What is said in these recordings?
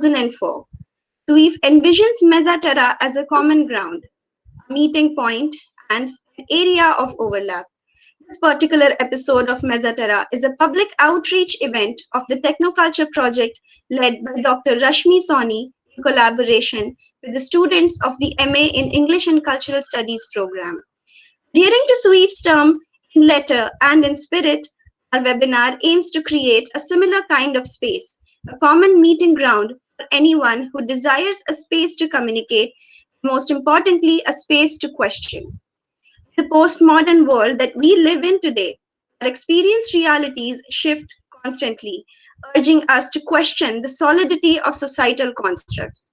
2004. Sweep envisions Mezzaterra as a common ground, a meeting point, and an area of overlap. This particular episode of Mezzaterra is a public outreach event of the Technoculture project led by Dr. Rashmi Soni in collaboration with the students of the MA in English and Cultural Studies program. Adhering to Sweet's term in letter and in spirit, our webinar aims to create a similar kind of space, a common meeting ground for anyone who desires a space to communicate, most importantly, a space to question. In the postmodern world that we live in today, our experienced realities shift constantly, urging us to question the solidity of societal constructs.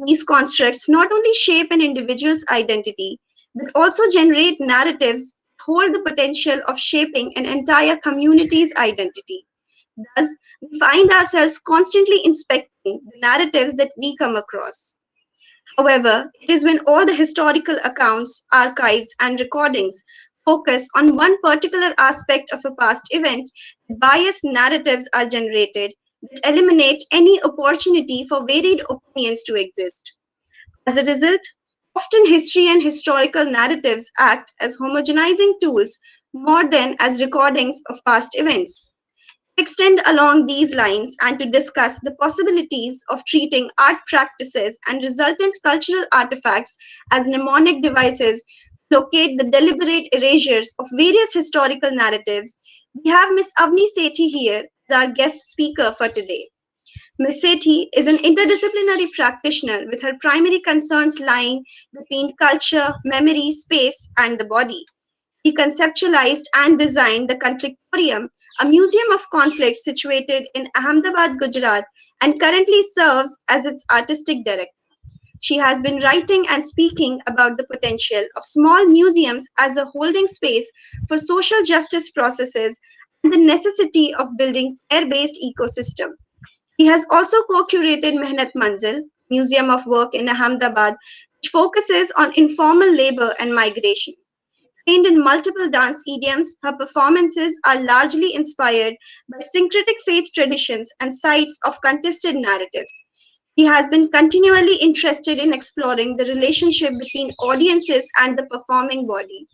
These constructs not only shape an individual's identity, but also generate narratives that hold the potential of shaping an entire community's identity. Thus, we find ourselves constantly inspecting the narratives that we come across. However, it is when all the historical accounts, archives, and recordings focus on one particular aspect of a past event that biased narratives are generated that eliminate any opportunity for varied opinions to exist. As a result, often history and historical narratives act as homogenizing tools more than as recordings of past events. To extend along these lines and to discuss the possibilities of treating art practices and resultant cultural artifacts as mnemonic devices to locate the deliberate erasures of various historical narratives, we have Ms. Avani Sethi here as our guest speaker for today. Ms. Sethi is an interdisciplinary practitioner with her primary concerns lying between culture, memory, space, and the body. He conceptualized and designed the Conflictorium, a museum of conflict situated in Ahmedabad, Gujarat, and currently serves as its artistic director. She has been writing and speaking about the potential of small museums as a holding space for social justice processes and the necessity of building care-based ecosystem. He has also co-curated Mehnat Manzil, Museum of Work in Ahmedabad, which focuses on informal labor and migration. Trained in multiple dance idioms, her performances are largely inspired by syncretic faith traditions and sites of contested narratives. He has been continually interested in exploring the relationship between audiences and the performing body.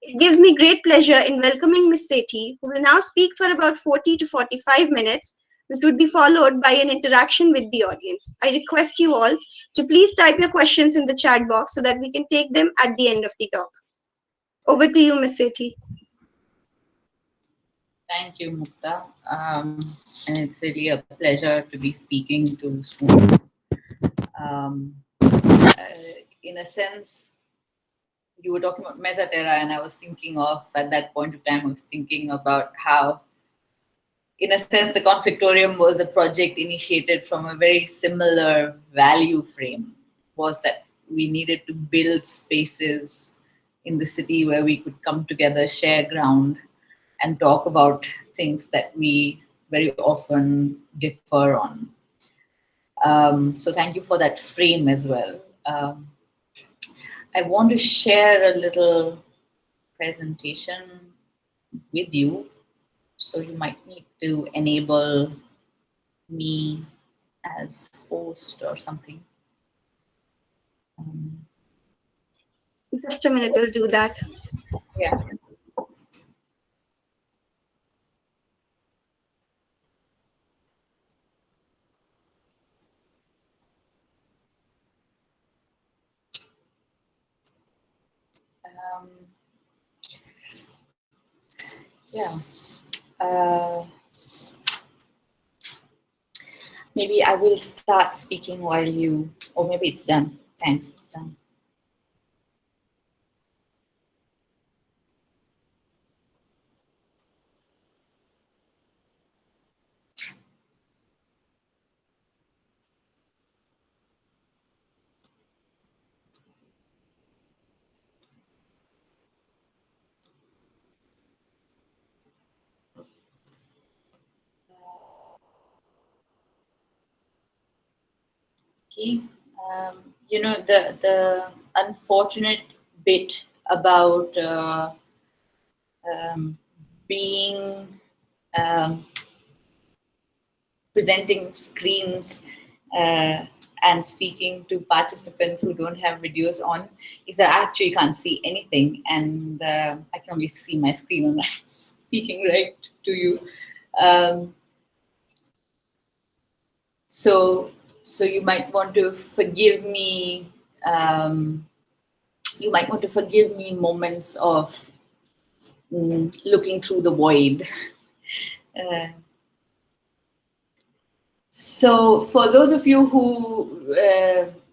It gives me great pleasure in welcoming Ms. Sethi, who will now speak for about 40 to 45 minutes, which would be followed by an interaction with the audience. I request you all to please type your questions in the chat box so that we can take them at the end of the talk. Over to you, Ms. Sethi. Thank you, Mukta. And it's really a pleasure to be speaking to students. In a sense, you were talking about Mezzaterra, and I was thinking of, at that point of time, I was thinking about how, in a sense, the Conflictorium was a project initiated from a very similar value frame, was that we needed to build spaces in the city where we could come together, share ground, and talk about things that we very often differ on. So thank you for that frame as well. I want to share a little presentation with you. So you might need to enable me as host or something. Just a minute, we'll do that. Yeah. Yeah. Maybe I will start speaking while you, or maybe it's done. Thanks, it's done. Okay. You know, the unfortunate bit about being presenting screens uh, and speaking to participants who don't have videos on is that I actually can't see anything, and I can only see my screen when I'm speaking right to you. Um, so, so you might want to forgive me. Um, you might want to forgive me moments of looking through the void. Uh, So, for those of you who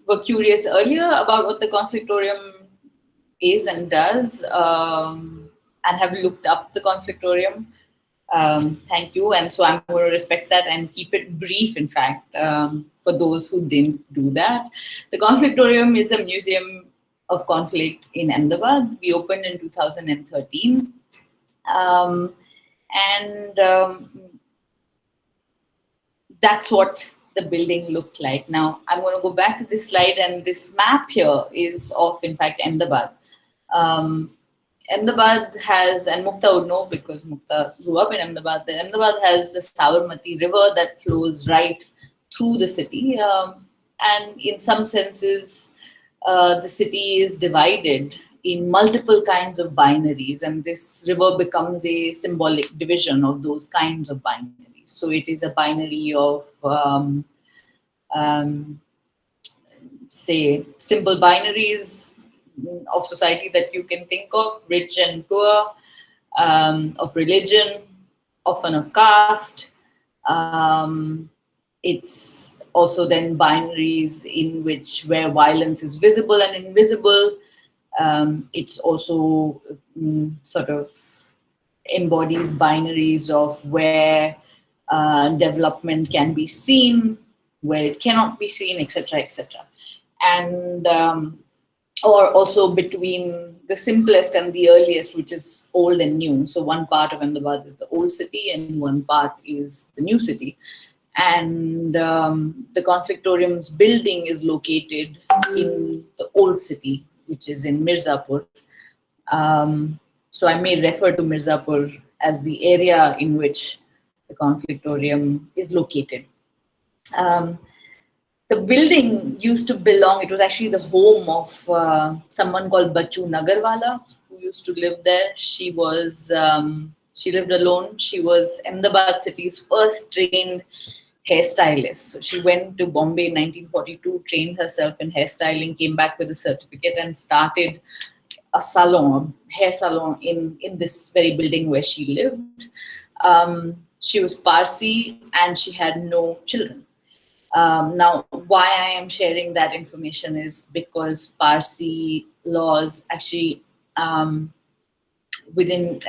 were curious earlier about what the Conflictorium is and does, and have looked up the Conflictorium, thank you. And so I'm going to respect that and keep it brief, in fact, for those who didn't do that. The Conflictorium is a museum of conflict in Ahmedabad. We opened in 2013. Um, and That's what the building looked like. Now, I'm going to go back to this slide, and this map here is of, in fact, Ahmedabad. Um, Ahmedabad has, and Mukta would know because Mukta grew up in Ahmedabad, that Ahmedabad has the Sabarmati River that flows right through the city. And in some senses, the city is divided in multiple kinds of binaries, and this river becomes a symbolic division of those kinds of binaries. So it is a binary of, um, say, simple binaries of society that you can think of, rich and poor, of religion, often of caste. Um, it's also then binaries in which where violence is visible and invisible. It's also sort of embodies binaries of where development can be seen, where it cannot be seen, etc., etc. And or also between the simplest and the earliest, which is old and new. So one part of Ahmedabad is the old city, and one part is the new city. And the Conflictorium's building is located in the old city, which is in Mirzapur. So I may refer to Mirzapur as the area in which the Conflictorium is located. Um, the building used to belong, it was actually the home of someone called Bachu Nagarwala, who used to live there. She lived alone. She was Ahmedabad city's first trained hairstylist. So she went to Bombay in 1942, trained herself in hairstyling, came back with a certificate and started a salon, a hair salon in this very building where she lived. She was Parsi and she had no children. Now, why I am sharing that information is because Parsi laws actually, within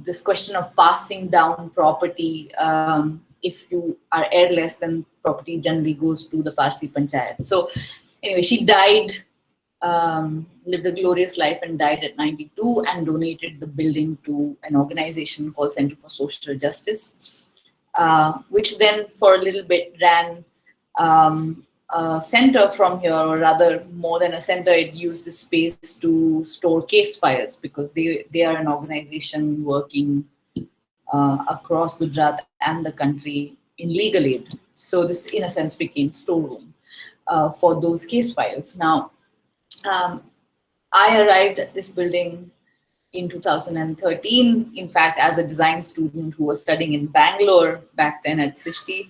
this question of passing down property, if you are heirless, then property generally goes to the Parsi panchayat. So anyway, she died, lived a glorious life and died at 92, and donated the building to an organization called Center for Social Justice, which then for a little bit ran a center from here, or rather more than a center, it used the space to store case files, because they are an organization working across Gujarat and the country in legal aid. So this, in a sense, became storeroom for those case files. Now, I arrived at this building in 2013, in fact, as a design student who was studying in Bangalore back then at Srishti,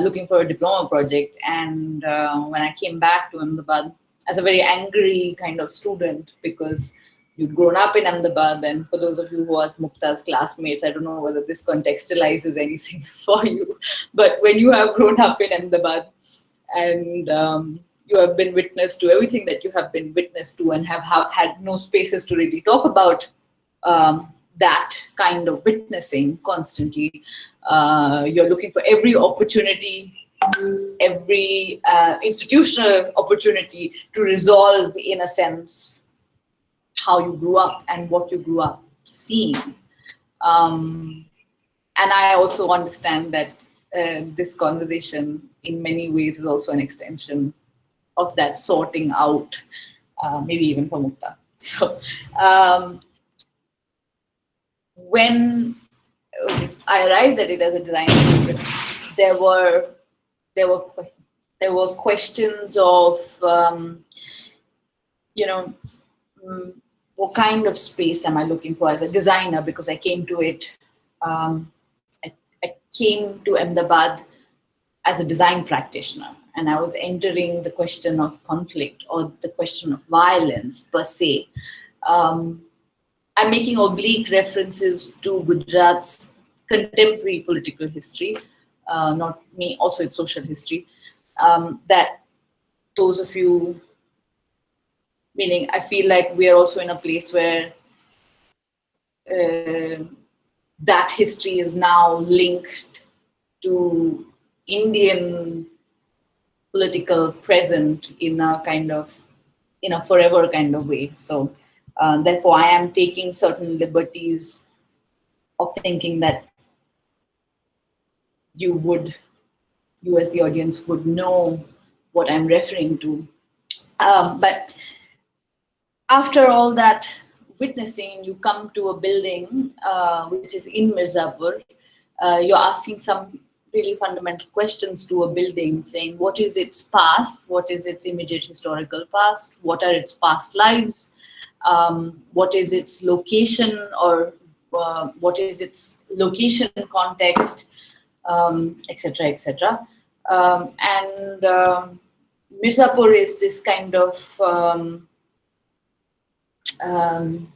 looking for a diploma project. And when I came back to Ahmedabad as a very angry kind of student, because you'd grown up in Ahmedabad, and for those of you who are Mukta's classmates, I don't know whether this contextualizes anything for you, but when you have grown up in Ahmedabad and you have been witness to everything that you have been witness to, and have had no spaces to really talk about that kind of witnessing constantly. You're looking for every opportunity, every institutional opportunity to resolve, in a sense, how you grew up and what you grew up seeing. And I also understand that this conversation in many ways is also an extension of that sorting out, maybe even for Mukta. So when I arrived at it as a design student, there were there were questions of you know, what kind of space am I looking for as a designer? Because I came to it, I came to Ahmedabad as a design practitioner, and I was entering the question of conflict or the question of violence per se. I'm making oblique references to Gujarat's contemporary political history, not me, also its social history. That those of you, meaning I feel like we are also in a place where uh, that history is now linked to Indian political present in a kind of, in a forever kind of way. So therefore I am taking certain liberties of thinking that you would, you as the audience would know what I'm referring to. But after all that witnessing, you come to a building which is in Mirzapur. You're asking some really fundamental questions to a building, saying what is its past, what is its immediate historical past, what are its past lives, what is its location, or what is its location context, etc., etc. And Mirzapur is this kind of um, um,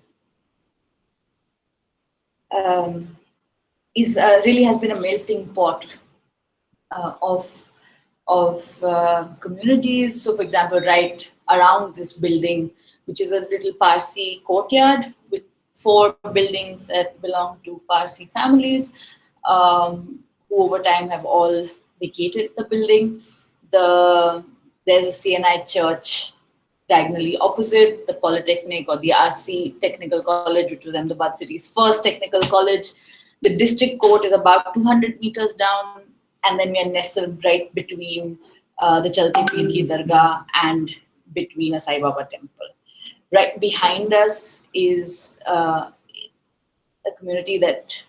is really has been a melting pot of communities. So, for example, right around this building, which is a little Parsi courtyard with 4 buildings that belong to Parsi families, who over time have all vacated the building. There's a CNI church diagonally opposite, the Polytechnic or the RC Technical College, which was Ahmedabad city's first technical college. The district court is about 200 meters down, and then we are nestled right between the Chalti Peer Ki Dargah and between a Sai Baba temple. Right behind us is a community that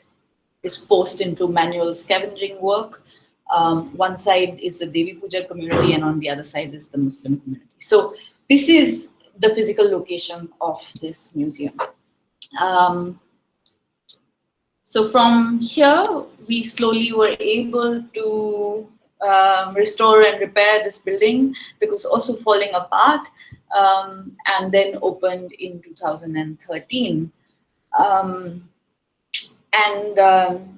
is forced into manual scavenging work. One side is the Devi Puja community, and on the other side is the Muslim community. So this is the physical location of this museum. Um, so from here, we slowly were able to restore and repair this building because also falling apart, and then opened in 2013. Um, and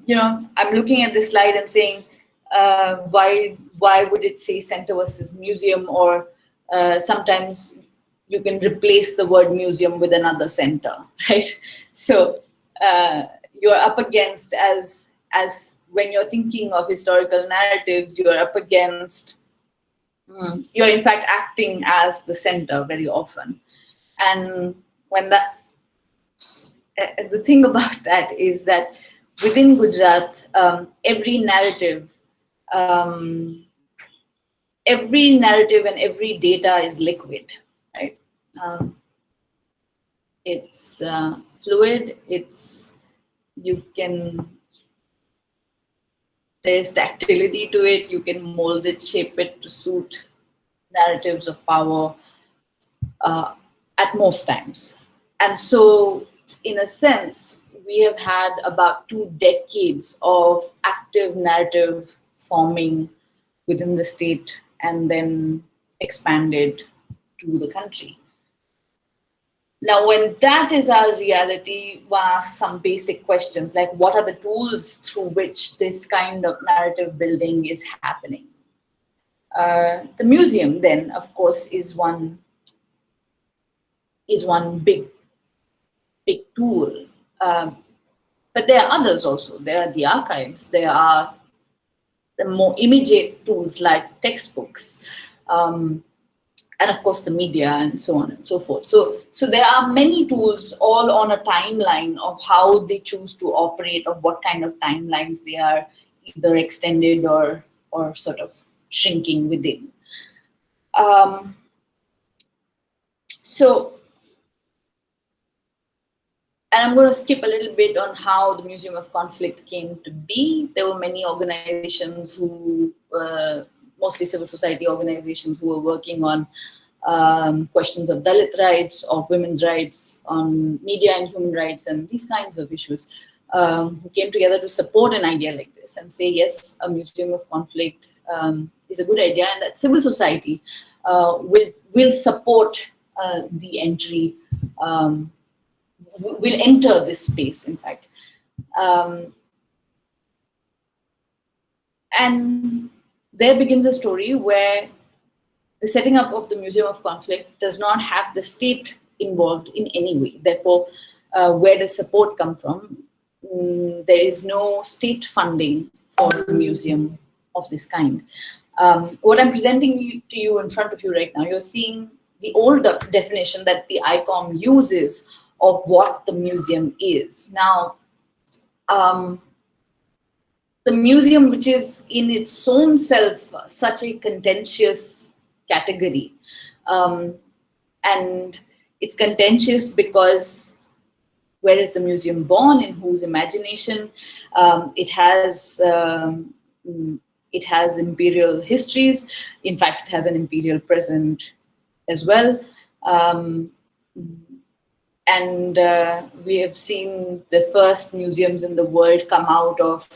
you know, I'm looking at this slide and saying, why would it say center versus museum? Or sometimes you can replace the word museum with another center, right? So you're up against, as when you're thinking of historical narratives, you're up against, you're in fact acting as the center very often. And when that the thing about that is that within Gujarat, um, every narrative and every data is liquid, right? Um, it's fluid. It's, you can, there's tactility to it. You can mold it, shape it to suit narratives of power at most times. And so, in a sense, we have had about 2 decades of active narrative forming within the state and then expanded to the country. Now, when that is our reality, one asks some basic questions like what are the tools through which this kind of narrative building is happening? The museum, then, of course, is one big tool. But there are others also. There are the archives. There are the more immediate tools like textbooks, and of course the media and so on and so forth. So there are many tools all on a timeline of how they choose to operate, of what kind of timelines they are either extended or sort of shrinking within. So, and I'm going to skip a little bit on how the Museum of Conflict came to be. There were many organizations who mostly civil society organizations who were working on questions of Dalit rights, of women's rights, on media and human rights, and these kinds of issues, who came together to support an idea like this and say, yes, a museum of conflict is a good idea, and that civil society will support the entry, will enter this space, in fact. Um, and there begins a story where the setting up of the Museum of Conflict does not have the state involved in any way. Therefore, where does support come from? There is no state funding for a museum of this kind. What I'm presenting to you in front of you right now, you're seeing the old definition that the ICOM uses of what the museum is. Now, the museum, which is in its own self such a contentious category, and it's contentious because where is the museum born, in whose imagination? It has imperial histories. In fact, it has an imperial present as well. And we have seen the first museums in the world come out of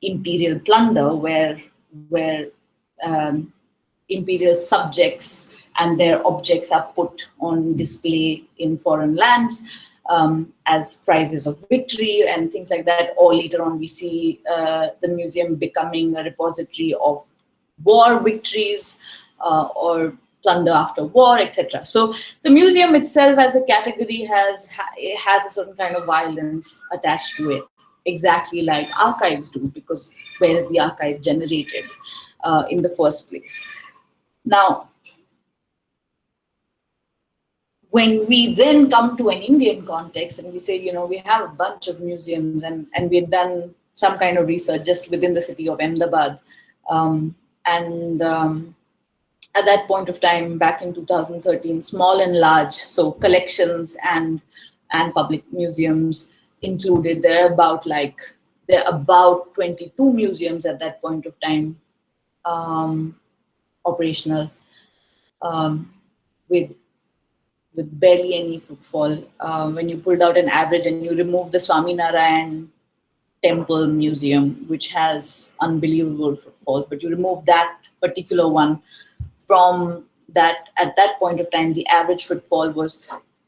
imperial plunder, where imperial subjects and their objects are put on display in foreign lands as prizes of victory and things like that. Or later on, we see the museum becoming a repository of war victories or plunder after war, etc. So the museum itself as a category has a certain kind of violence attached to it, exactly like archives do, because where is the archive generated in the first place? Now, when we then come to an Indian context and we say, we have a bunch of museums, and we've done some kind of research just within the city of Ahmedabad, at that point of time, back in 2013, small and large, so collections and public museums included, there are about 22 museums at that point of time operational, with barely any footfall. When you pulled out an average and you removed the Swaminarayan Temple Museum, which has unbelievable footfalls, but you remove that particular one, from that, at that point of time, the average footfall was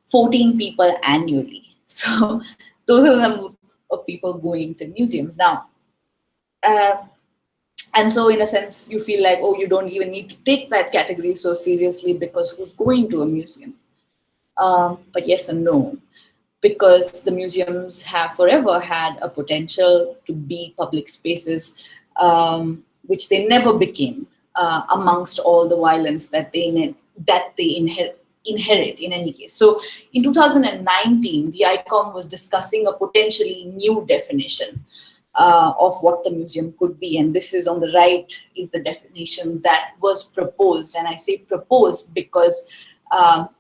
14 people annually. So those are the number of people going to museums now. And so in a sense, you feel like, oh, you don't even need to take that category so seriously because who's going to a museum? But yes and no, because the museums have forever had a potential to be public spaces, which they never became. Amongst all the violence that they inherit in any case. So in 2019, the ICOM was discussing a potentially new definition of what the museum could be. And this is on the right is the definition that was proposed. And I say proposed because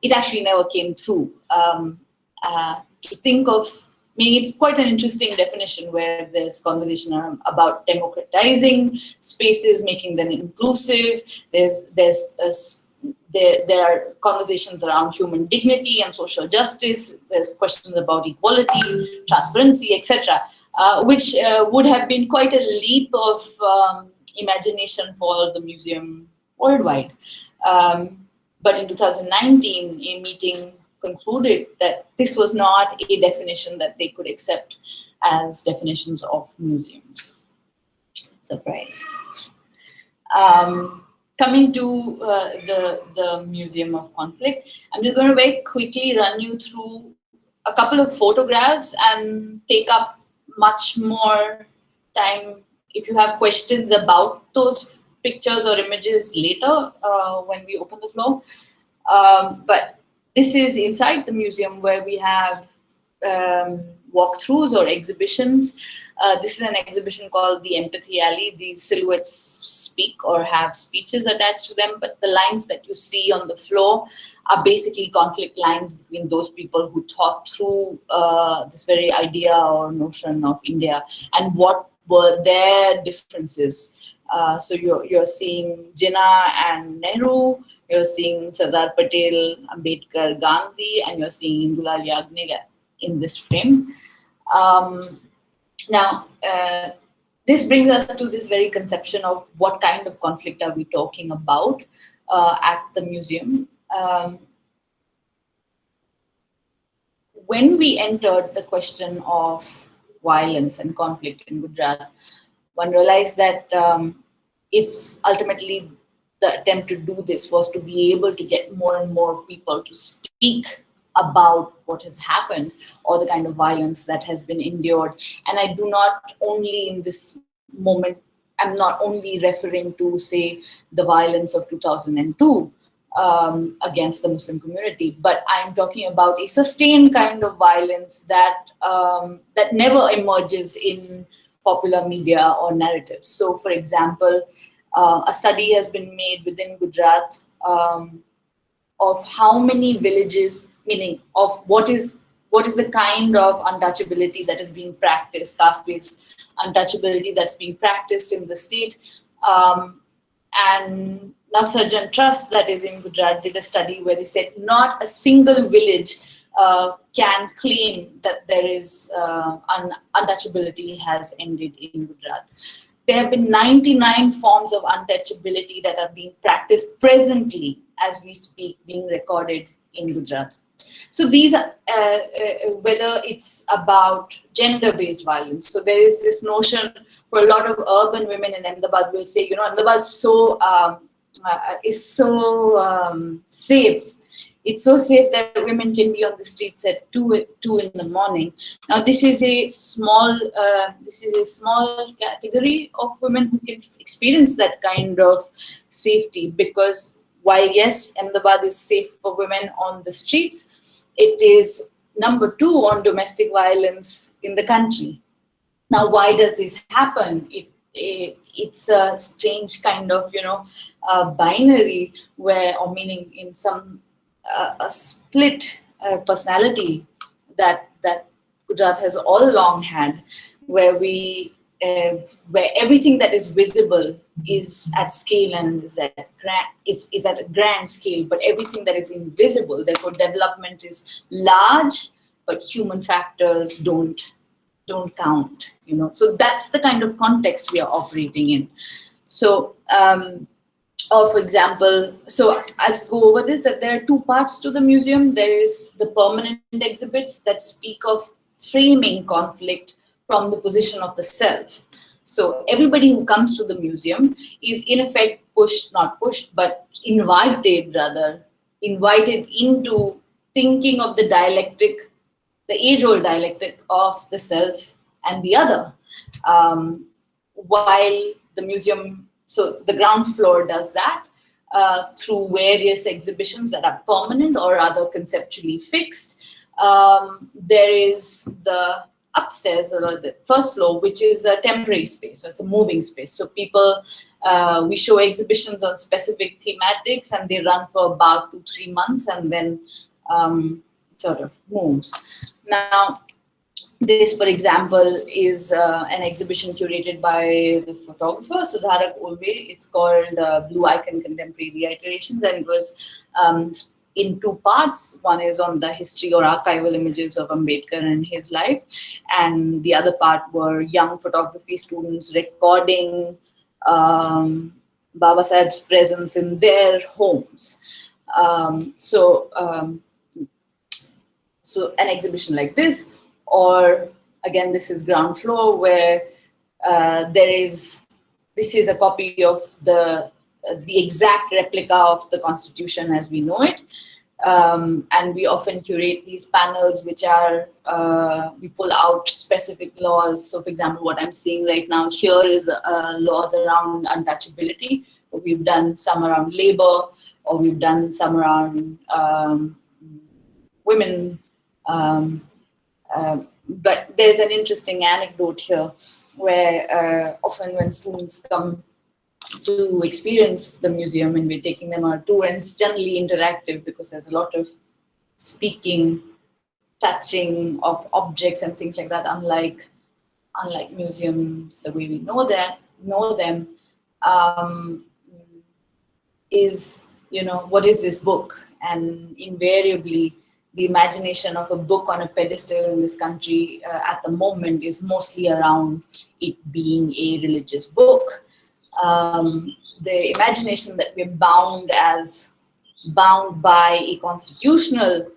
it actually never came through. To think of, it's quite an interesting definition where there's conversation about democratizing spaces, making them inclusive. There are conversations around human dignity and social justice. There's questions about equality, transparency, etc., which would have been quite a leap of imagination for the museum worldwide. But in 2019, a meeting concluded that this was not a definition that they could accept as definitions of museums. Surprise. Coming to the Museum of Conflict, I'm just going to very quickly run you through a couple of photographs and take up much more time if you have questions about those pictures or images later when we open the floor. But this is inside the museum where we have walkthroughs or exhibitions. This is an exhibition called The Empathy Alley. These silhouettes speak or have speeches attached to them, but the lines that you see on the floor are basically conflict lines between those people who thought through this very idea or notion of India and what were their differences. So you're seeing Jinnah and Nehru, you're seeing Sardar Patel, Ambedkar, Gandhi, and you're seeing Indulal Yagnik in this frame. Um, Now, this brings us to this very conception of what kind of conflict are we talking about at the museum. When we entered the question of violence and conflict in Gujarat, one realized that if ultimately the attempt to do this was to be able to get more and more people to speak about what has happened or the kind of violence that has been endured. And I do not only in this moment, I'm not only referring to, say, the violence of 2002 against the Muslim community, but I'm talking about a sustained kind of violence that never emerges in popular media or narratives. So, for example, a study has been made within Gujarat of how many villages, meaning of what is the kind of untouchability that is being practiced, caste-based untouchability that's being practiced in the state. And Navsarjan Trust, that is in Gujarat, did a study where they said not a single village can claim that there is untouchability has ended in Gujarat. There have been 99 forms of untouchability that are being practiced presently as we speak, being recorded in Gujarat. So these are, whether it's about gender-based violence. So there is this notion for a lot of urban women in Ahmedabad will say, Ahmedabad is so safe. It's so safe that women can be on the streets at two in the morning. Now, this is a small category of women who can experience that kind of safety, because while yes, Ahmedabad is safe for women on the streets, it is number 2 on domestic violence in the country. Now, why does this happen? It's a strange kind of binary where, or meaning in some a split personality that Gujarat has all along had, where where everything that is visible is at scale and is at a grand scale, but everything that is invisible, therefore development is large, but human factors don't count. So that's the kind of context we are operating in. So or for example, so I'll go over this, that there are 2 parts to the museum. There is the permanent exhibits that speak of framing conflict from the position of the self. So everybody who comes to the museum is in effect not pushed, but invited rather, invited into thinking of the dialectic, the age-old dialectic of the self and the other. While the museum, so the ground floor does that through various exhibitions that are permanent or rather conceptually fixed. There is the upstairs or the first floor, which is a temporary space, so it's a moving space. So people, we show exhibitions on specific thematics and they run for about 2-3 months and then sort of moves. Now, this, for example, is an exhibition curated by the photographer Sudharak Olve. It's called Blue Icon Contemporary Reiterations, and it was in 2 parts. One is on the history or archival images of Ambedkar and his life, and the other part were young photography students recording Baba Saheb's presence in their homes. So an exhibition like this, or again, this is ground floor where this is a copy of the exact replica of the Constitution as we know it. And we often curate these panels, which are, we pull out specific laws. So for example, what I'm seeing right now here is laws around untouchability. We've done some around labor, or we've done some around women. But there's an interesting anecdote here where often when students come to experience the museum and we're taking them on a tour, and it's generally interactive because there's a lot of speaking, touching of objects and things like that, unlike unlike museums the way we know them, um, is, what is this book? And invariably, the imagination of a book on a pedestal in this country at the moment is mostly around it being a religious book. The imagination that we're bound by a constitutional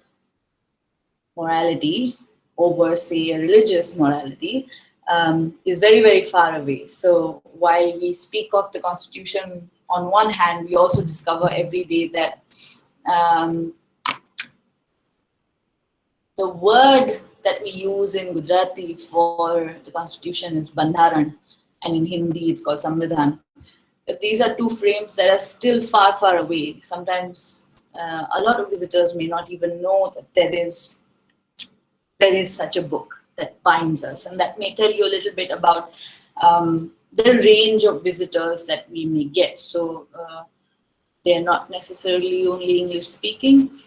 morality over, say, a religious morality, is very, very far away. So while we speak of the Constitution on one hand, we also discover every day that um, the word that we use in Gujarati for the Constitution is Bandharan, and in Hindi it's called Samvidhan. But these are two frames that are still far, far away. Sometimes a lot of visitors may not even know that there is such a book that binds us, and that may tell you a little bit about the range of visitors that we may get. So they're not necessarily only English speaking,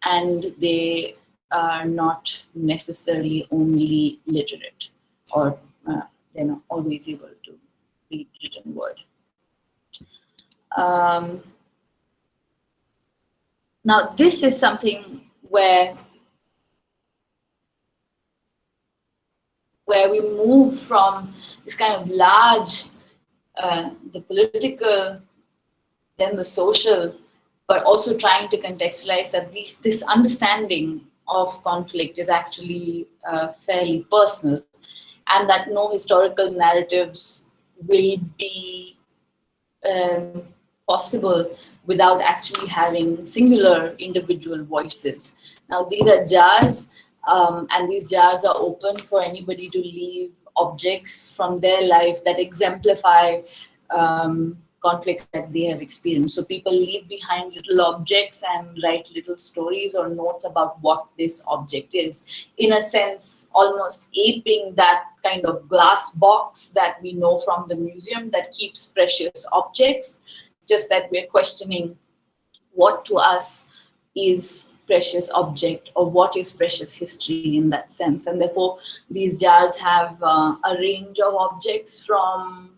and they are not necessarily only literate, or they're not always able to read written word. Um, Now, this is something where we move from this kind of large, the political, then the social, but also trying to contextualize that this understanding of conflict is actually fairly personal, and that no historical narratives will be possible without actually having singular individual voices. Now, these are jars, and these jars are open for anybody to leave objects from their life that exemplify conflicts that they have experienced. So people leave behind little objects and write little stories or notes about what this object is, in a sense almost aping that kind of glass box that we know from the museum that keeps precious objects, just that we're questioning what to us is precious object, or what is precious history in that sense. And therefore these jars have a range of objects from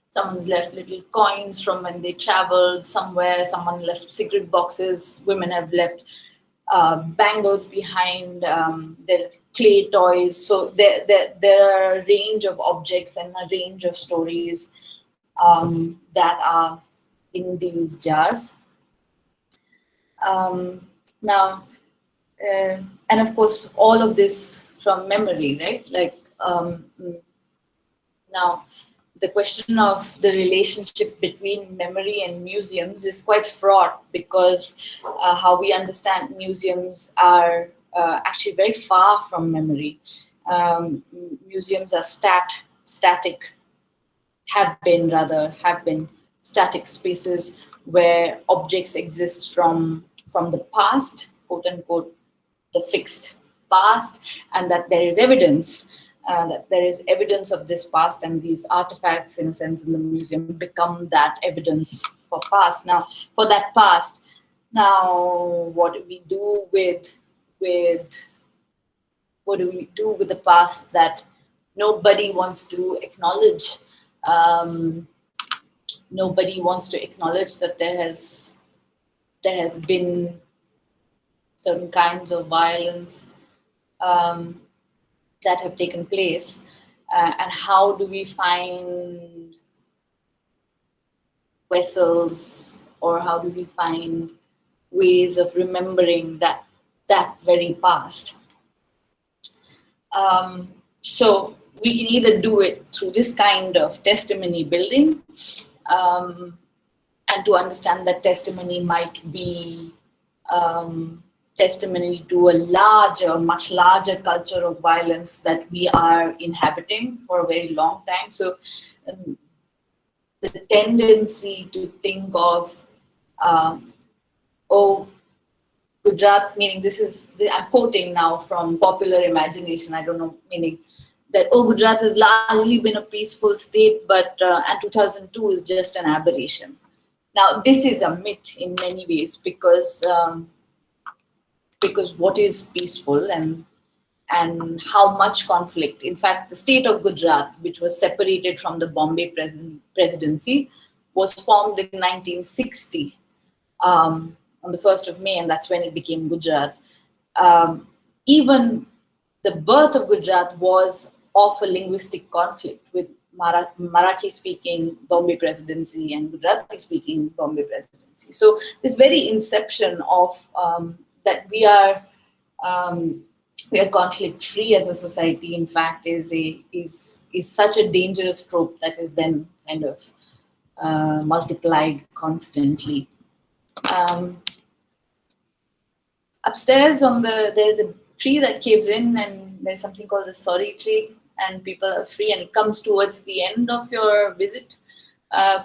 someone's left little coins from when they traveled somewhere, someone left cigarette boxes, women have left bangles behind, their clay toys. So there are a range of objects and a range of stories that are in these jars. Now, and of course, all of this from memory, right? Like, now, the question of the relationship between memory and museums is quite fraught, because how we understand museums are actually very far from memory. Museums are static, have been static spaces where objects exist from the past, quote unquote, the fixed past, and that there is evidence of this past, and these artifacts, in a sense, in the museum become that evidence for past. Now, for that past, now what do we do with the past that nobody wants to acknowledge? Nobody wants to acknowledge that there has been certain kinds of violence that have taken place, and how do we find vessels, or how do we find ways of remembering that very past? So we can either do it through this kind of testimony building, and to understand that testimony might be testimony to a much larger culture of violence that we are inhabiting for a very long time. So the tendency to think of, oh, Gujarat, meaning I'm quoting now from popular imagination, I don't know, meaning that, oh, Gujarat has largely been a peaceful state, but and 2002 is just an aberration. Now, this is a myth in many ways, because what is peaceful, and and how much conflict. In fact, the state of Gujarat, which was separated from the Bombay presidency, was formed in 1960 on the 1st of May, and that's when it became Gujarat. Even the birth of Gujarat was of a linguistic conflict with Marathi-speaking Bombay presidency and Gujarati-speaking Bombay presidency. So this very inception of that we are conflict-free as a society, in fact, is such a dangerous trope that is then kind of multiplied constantly. Um, Upstairs there's a tree that caves in, and there's something called the sorry tree, and people are free, and it comes towards the end of your visit.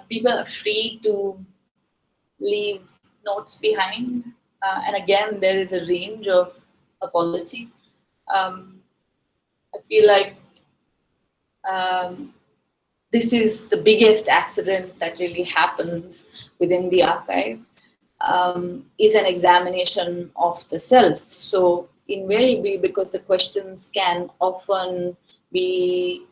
People are free to leave notes behind, and again there is a range of apology. I feel like this is the biggest accident that really happens within the archive, is an examination of the self. So invariably, because the questions can often be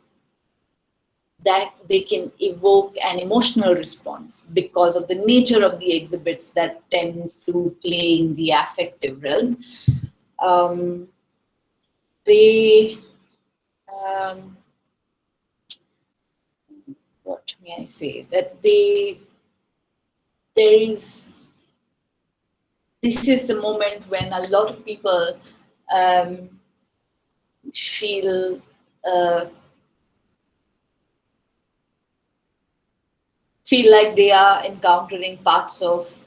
that they can evoke an emotional response because of the nature of the exhibits that tend to play in the affective realm. Um, they what may I say, that there is this is the moment when a lot of people um, feel uh, feel like they are encountering parts of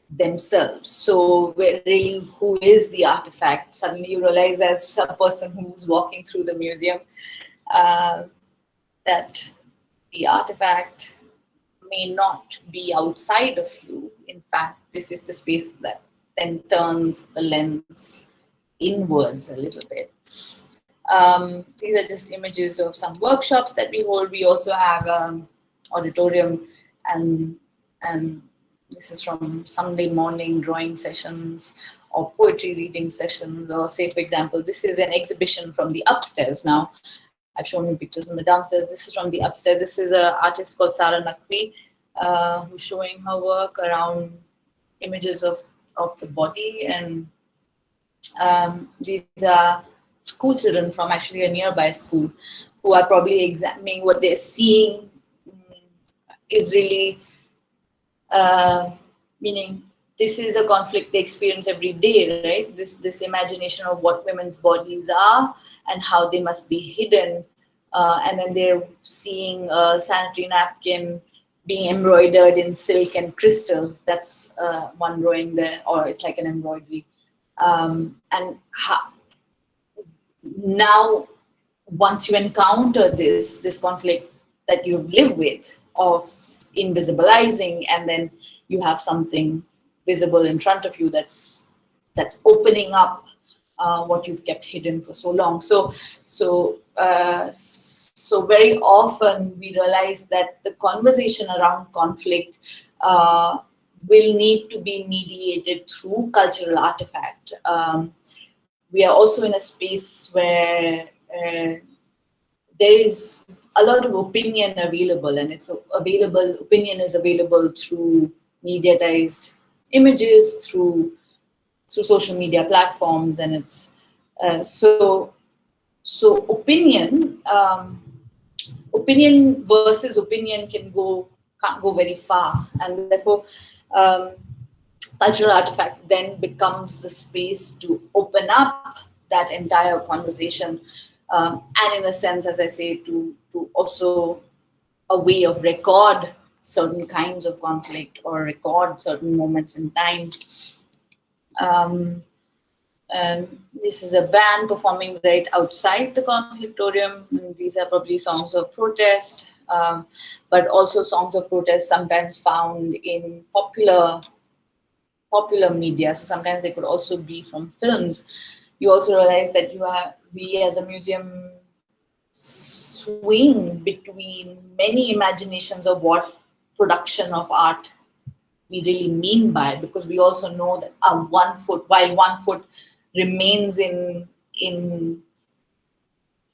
themselves. So where really, who is the artifact? Suddenly you realize, as a person who's walking through the museum, uh, that the artifact may not be outside of you. In fact, this is the space that then turns the lens inwards a little bit. These are just images of some workshops that we hold. We also have auditorium, and this is from Sunday morning drawing sessions or poetry reading sessions, or say, for example, this is an exhibition from the upstairs. Now, I've shown you pictures from the downstairs. This is from the upstairs. This is an artist called Sara Naqvi, who's showing her work around images of the body, and these are school children from actually a nearby school who are probably examining what they're seeing is really meaning this is a conflict they experience every day, right? This imagination of what women's bodies are and how they must be hidden, and then they're seeing a sanitary napkin being embroidered in silk and crystal. That's one drawing there, or it's like an embroidery. And now, once you encounter this conflict that you've lived with of invisibilizing, and then you have something visible in front of you that's opening up what you've kept hidden for so long. So very often we realize that the conversation around conflict will need to be mediated through cultural artifact. We are also in a space where there is a lot of opinion available, and opinion is available through mediatized images, through social media platforms, and it's so opinion versus opinion can't go very far, and therefore cultural artifact then becomes the space to open up that entire conversation, and in a sense, as I say, to also a way of record certain kinds of conflict or record certain moments in time. This is a band performing right outside the Conflictorium. These are probably songs of protest, but also songs of protest sometimes found in popular media. So sometimes they could also be from films. You also realize that we as a museum swing between many imaginations of what production of art we really mean by, because we also know that while one foot remains in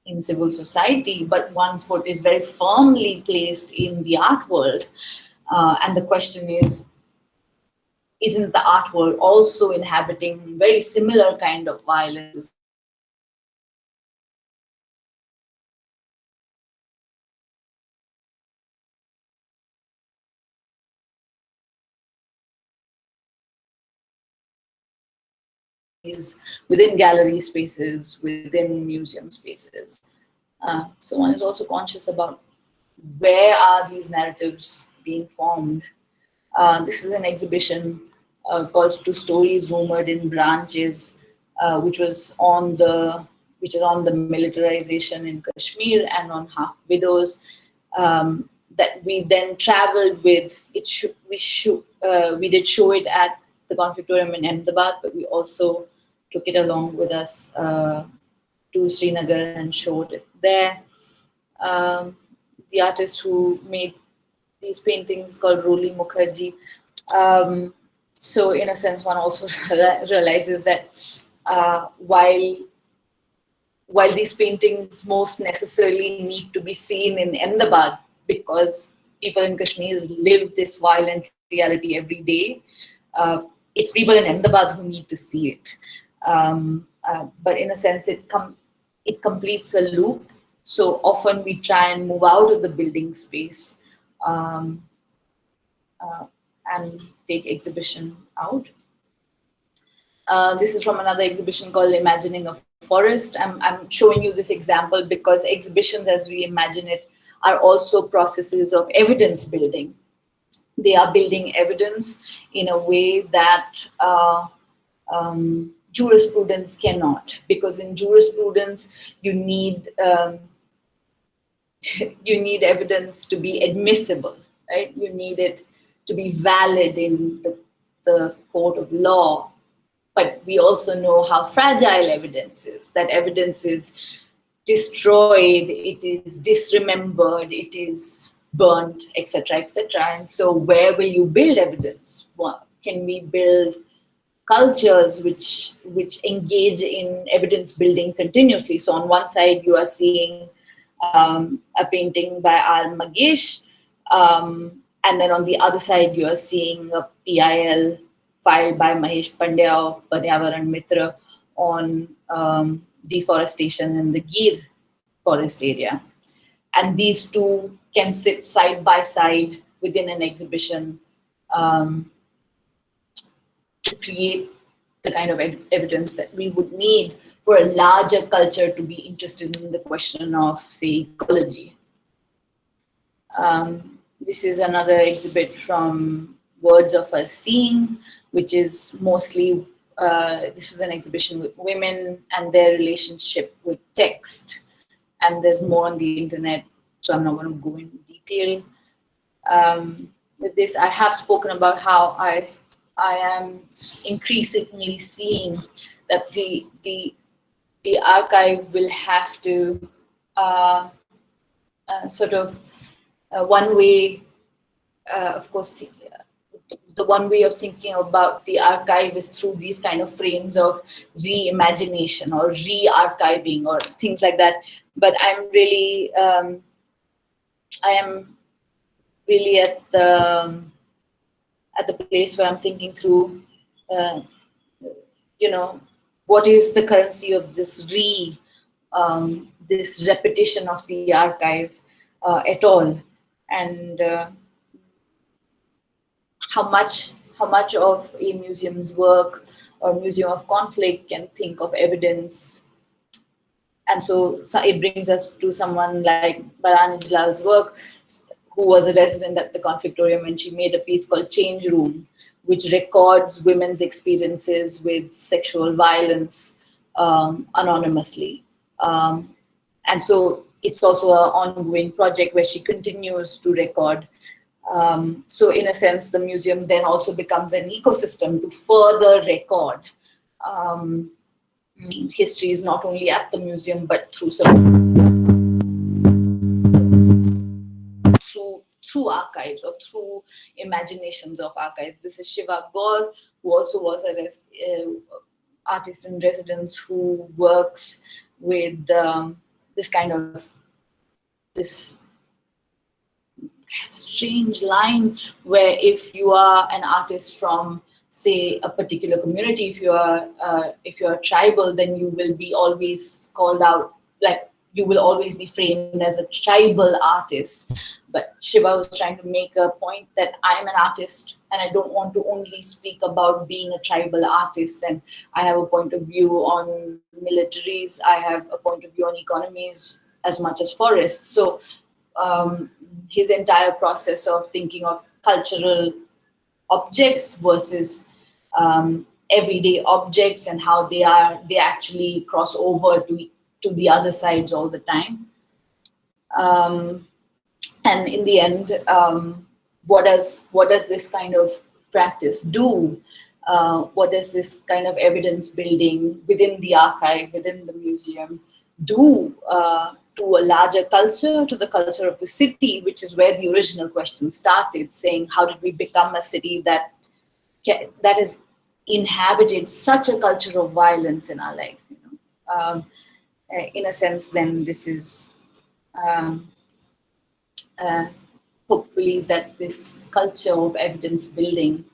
in civil society, but one foot is very firmly placed in the art world. And the question is, isn't the art world also inhabiting very similar kind of violences? Within gallery spaces, within museum spaces. So one is also conscious about where are these narratives being formed. This is an exhibition called "Two Stories Rumored in Branches," which was on the which is on the militarization in Kashmir and on half widows. That we then traveled with. We did show it at the Conflictorium in Ahmedabad, but we also took it along with us to Srinagar and showed it there. Um, the artist who made these paintings called Roli Mukherjee. Um, so in a sense, one also realizes that while these paintings most necessarily need to be seen in Ahmedabad because people in Kashmir live this violent reality every day, it's people in Ahmedabad who need to see it. But in a sense, it completes a loop. So often we try and move out of the building space um, uh, and take exhibition out. This is from another exhibition called Imagining a Forest. I'm showing you this example because exhibitions as we imagine it are also processes of evidence building. They are building evidence in a way that jurisprudence cannot, because in jurisprudence you need you need evidence to be admissible, right? You need it to be valid in the court of law. But we also know how fragile evidence is. That evidence is destroyed, it is disremembered, it is burnt, etc., etc. And so, where will you build evidence? Can we build cultures which engage in evidence building continuously? So, on one side, you are seeing a painting by R. Magesh, and then on the other side, you are seeing a PIL filed by Mahesh Pandya of Paryavaran Mitra on deforestation in the Gir forest area. And these two can sit side by side within an exhibition um, to create the kind of evidence that we would need for a larger culture to be interested in the question of, say, ecology. This is another exhibit from Words of Us Seeing, which is mostly, this was an exhibition with women and their relationship with text. And there's more on the internet, so I'm not going to go into detail. With this, I have spoken about how I am increasingly seeing that the archive will have to sort of one way, of course, the one way of thinking about the archive is through these kind of frames of reimagination or re-archiving or things like that. But I am really at the place where I'm thinking through, uh, you know, what is the currency of this repetition of the archive at all, and how much of a museum's work or museum of conflict can think of evidence. And so it brings us to someone like Baran Ijlal's work, who was a resident at the Conflictorium, and she made a piece called Change Room, which records women's experiences with sexual violence anonymously. And so it's also an ongoing project where she continues to record. So in a sense, the museum then also becomes an ecosystem to further record histories, not only at the museum, but through archives or through imaginations of archives. This is Shiva Gaur, who also was a artist in residence who works with this kind of this strange line where if you are an artist from, say, a particular community, if you're tribal, then you will be always called out, like you will always be framed as a tribal artist. But Shiva was trying to make a point that I'm an artist and I don't want to only speak about being a tribal artist, and I have a point of view on militaries, I have a point of view on economies as much as forests. So his entire process of thinking of cultural objects versus everyday objects and how they actually cross over to the other sides all the time. Um, and in the end, what does this kind of practice do? What does this kind of evidence building within the archive, within the museum, do to a larger culture, to the culture of the city, which is where the original question started, saying how did we become a city that has inhabited such a culture of violence in our life? In a sense, then this is um, uh, hopefully that this culture of evidence building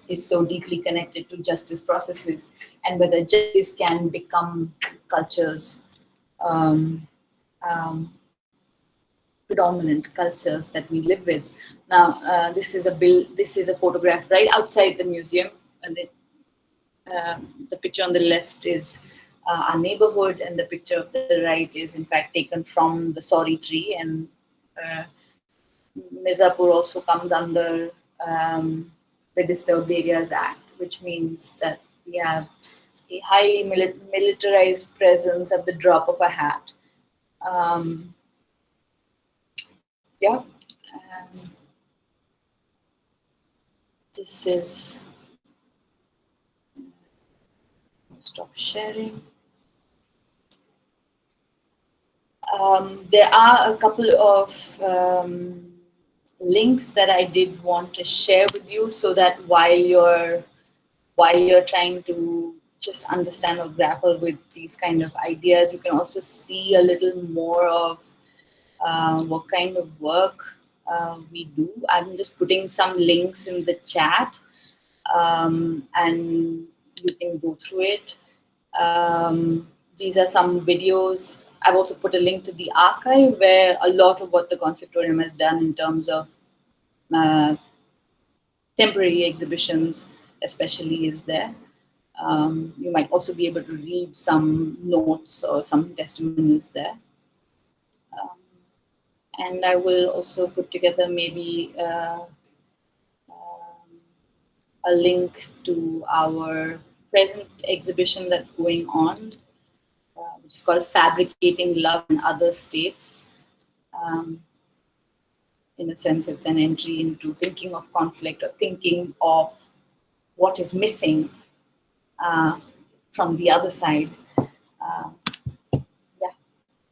is so deeply connected to justice processes, and whether justice can become cultures, um, um, predominant cultures that we live with. Now, this is a photograph right outside the museum, and the picture on the left is our neighborhood, and the picture of the right is in fact taken from the Sorry tree. And uh, Mirzapur also comes under the Disturbed Areas Act, which means that we have a highly militarized presence at the drop of a hat. Um, yeah, and this is stop sharing. There are a couple of links that I did want to share with you, so that while you're trying to just understand or grapple with these kind of ideas, you can also see a little more of what kind of work we do. I'm just putting some links in the chat, and you can go through it. These are some videos. I've also put a link to the archive where a lot of what the Conflictorium has done in terms of uh, temporary exhibitions, especially, is there. You might also be able to read some notes or some testimonies there. Um, and I will also put together maybe a link to our present exhibition that's going on, which is called Fabricating Love in Other States. Um, in a sense, it's an entry into thinking of conflict or thinking of what is missing uh, from the other side. Uh, yeah,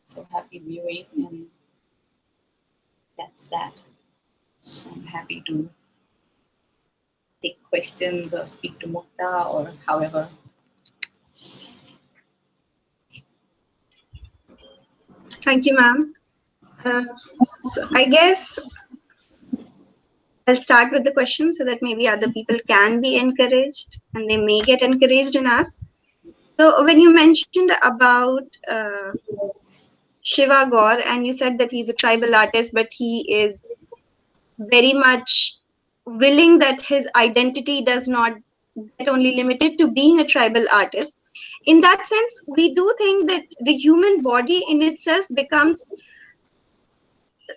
so happy viewing, and that's that. I'm happy to take questions or speak to Mukta or however. Thank you, ma'am. So I guess I'll start with the question so that maybe other people can be encouraged and they may get encouraged in us. So when you mentioned about Shiva Gaur and you said that he's a tribal artist, but he is very much willing that his identity does not get only limited to being a tribal artist. In that sense, we do think that the human body in itself becomes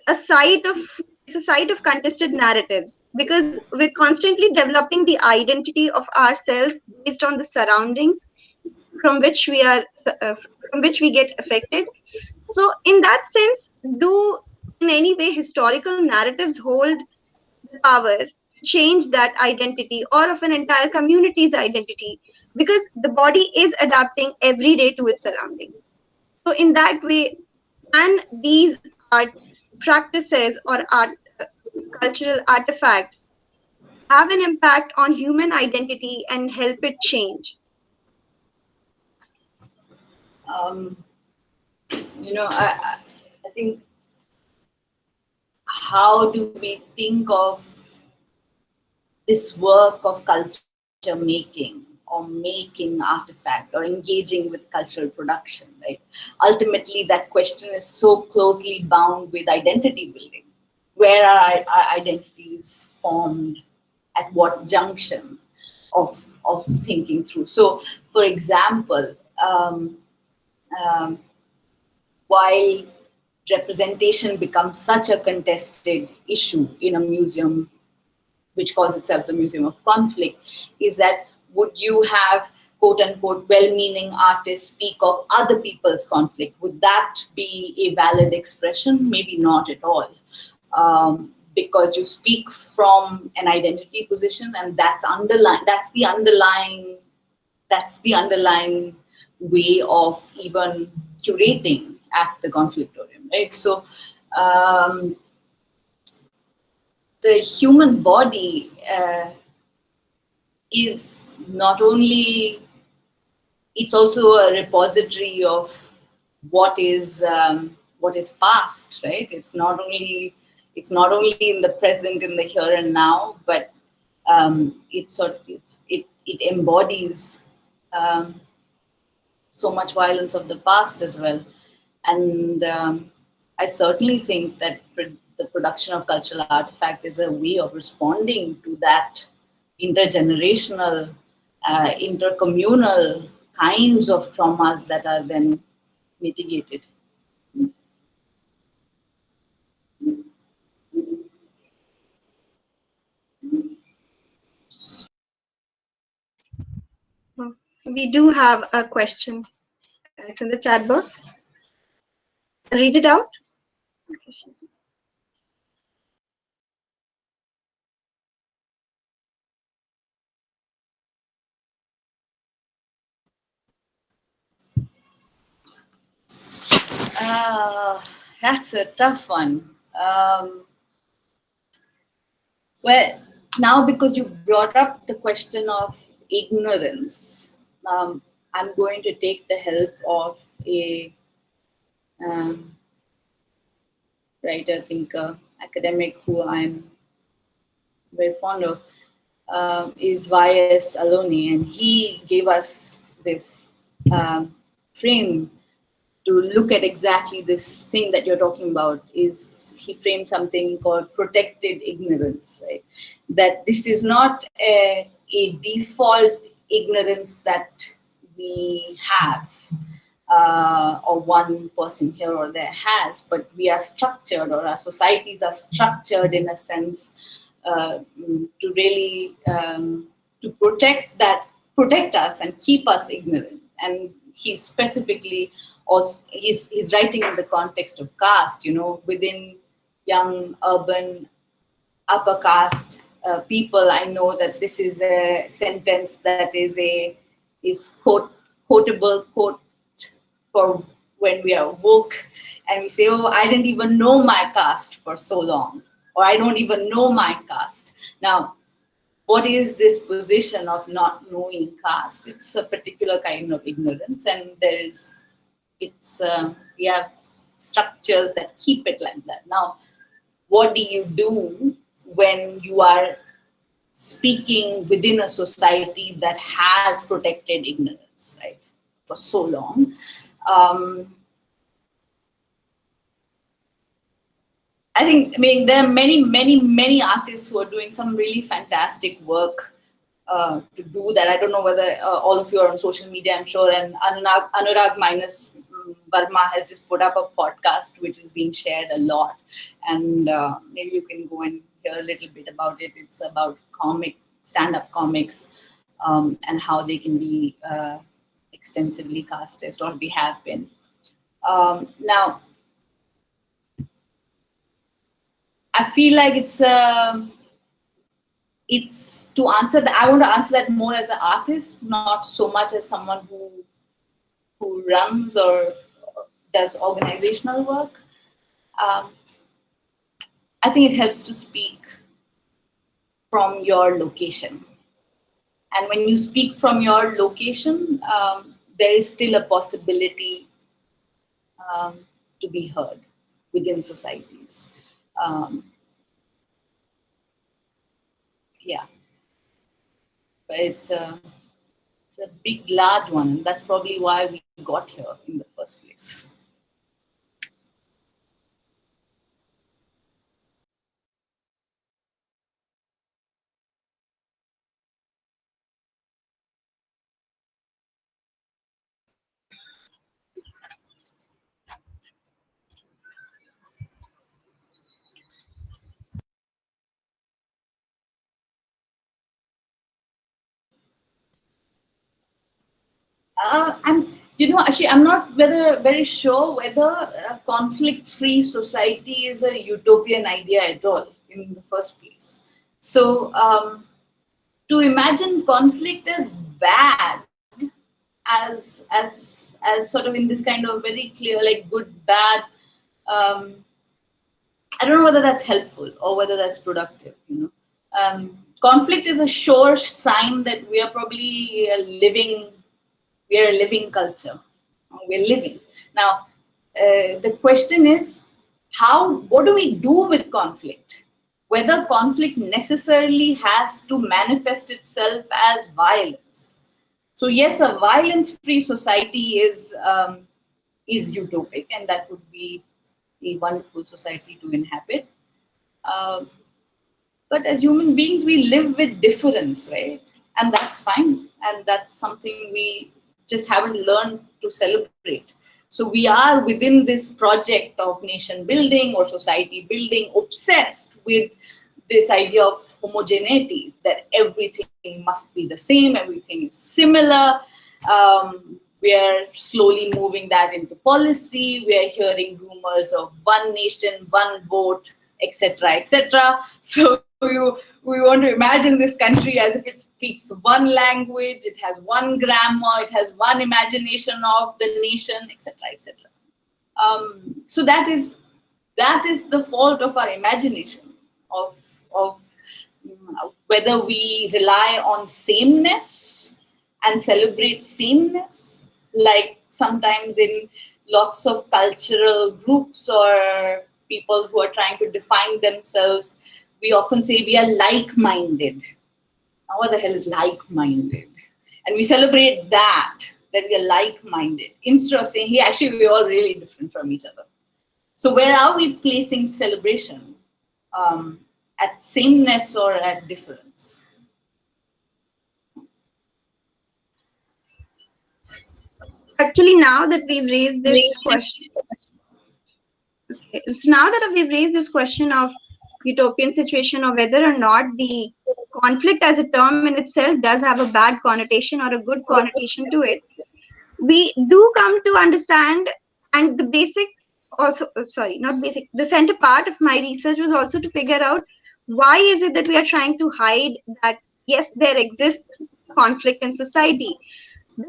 a site of it's a site of contested narratives because we're constantly developing the identity of ourselves based on the surroundings from which we are from which we get affected. So in that sense, do in any way historical narratives hold the power to change that identity or of an entire community's identity, because the body is adapting every day to its surrounding. So in that way, can these art practices or art cultural artifacts have an impact on human identity and help it change? Um, I think, how do we think of this work of culture making, or making artifact, or engaging with cultural production, right? Ultimately, that question is so closely bound with identity building. Where are our identities formed? At what junction of thinking through? So, for example, um, while representation becomes such a contested issue in a museum which calls itself the Museum of Conflict, is that would you have quote unquote well-meaning artists speak of other people's conflict? Would that be a valid expression? Maybe not at all. Because you speak from an identity position, and that's the underlying way of even curating at the Conflictorium, right? So the human body is not only, it's also a repository of what is past, right? It's not only in the present, in the here and now, but it sort of, it embodies um, so much violence of the past as well. And I certainly think that the production of cultural artifact is a way of responding to that intergenerational, intercommunal kinds of traumas that are then mitigated. We do have a question. It's in the chat box. I'll read it out. That's a tough one. Well, now because you brought up the question of ignorance, I'm going to take the help of a um, writer, thinker, academic who I'm very fond of, is Y.S. Aloni, and he gave us this frame to look at exactly this thing that you're talking about. Is he framed something called protected ignorance, right? That this is not a default ignorance that we have, or one person here or there has, but we are structured, or our societies are structured in a sense, to really to protect us and keep us ignorant. And he's specifically also, he's writing in the context of caste, within young urban upper caste people. I know that this is a sentence that is quotable quote for when we are woke, and we say, "Oh, I didn't even know my caste for so long," or "I don't even know my caste." Now, what is this position of not knowing caste? It's a particular kind of ignorance, and we have structures that keep it like that. Now, what do you do when you are speaking within a society that has protected ignorance, right, for so long? I mean, there are many, many, many artists who are doing some really fantastic work to do that. I don't know whether all of you are on social media, I'm sure, and Anurag minus Burma has just put up a podcast which is being shared a lot, and maybe you can go and hear a little bit about it. It's about stand-up comics, and how they can be extensively castist, or they have been. Now, I feel like it's to answer that. I want to answer that more as an artist, not so much as someone who runs or does organizational work. Um, I think it helps to speak from your location, and when you speak from your location, there is still a possibility to be heard within societies. Yeah, but it's a big, large one. That's probably why we got here in the first place. Actually, I'm not very sure whether a conflict-free society is a utopian idea at all in the first place. So, to imagine conflict as bad, as sort of in this kind of very clear, like good, bad, um, I don't know whether that's helpful or whether that's productive. Conflict is a sure sign that we are probably living. We are a living culture. We're living now. The question is, what do we do with conflict? Whether conflict necessarily has to manifest itself as violence. So yes, a violence-free society is utopic, and that would be a wonderful society to inhabit. Um, but as human beings, we live with difference, right? And that's fine. And that's something we just haven't learned to celebrate. So we are within this project of nation building or society building, obsessed with this idea of homogeneity, that everything must be the same, everything is similar. We are slowly moving that into policy. We are hearing rumors of one nation, one vote, etc., etc. So we want to imagine this country as if it speaks one language, it has one grammar, it has one imagination of the nation, etc., etc. So that is the fault of our imagination, of whether we rely on sameness and celebrate sameness, like sometimes in lots of cultural groups or people who are trying to define themselves, we often say we are like-minded. Now, what the hell is like-minded? And we celebrate that we are like-minded, instead of saying, hey, actually, we're all really different from each other. So where are we placing celebration? At sameness or at difference? Actually, now that we've raised this question, so now that we've raised this question of utopian situation or whether or not the conflict as a term in itself does have a bad connotation or a good connotation to it, we do come to understand, and the basic also sorry not basic the center part of my research was also to figure out why is it that we are trying to hide that yes, there exists conflict in society.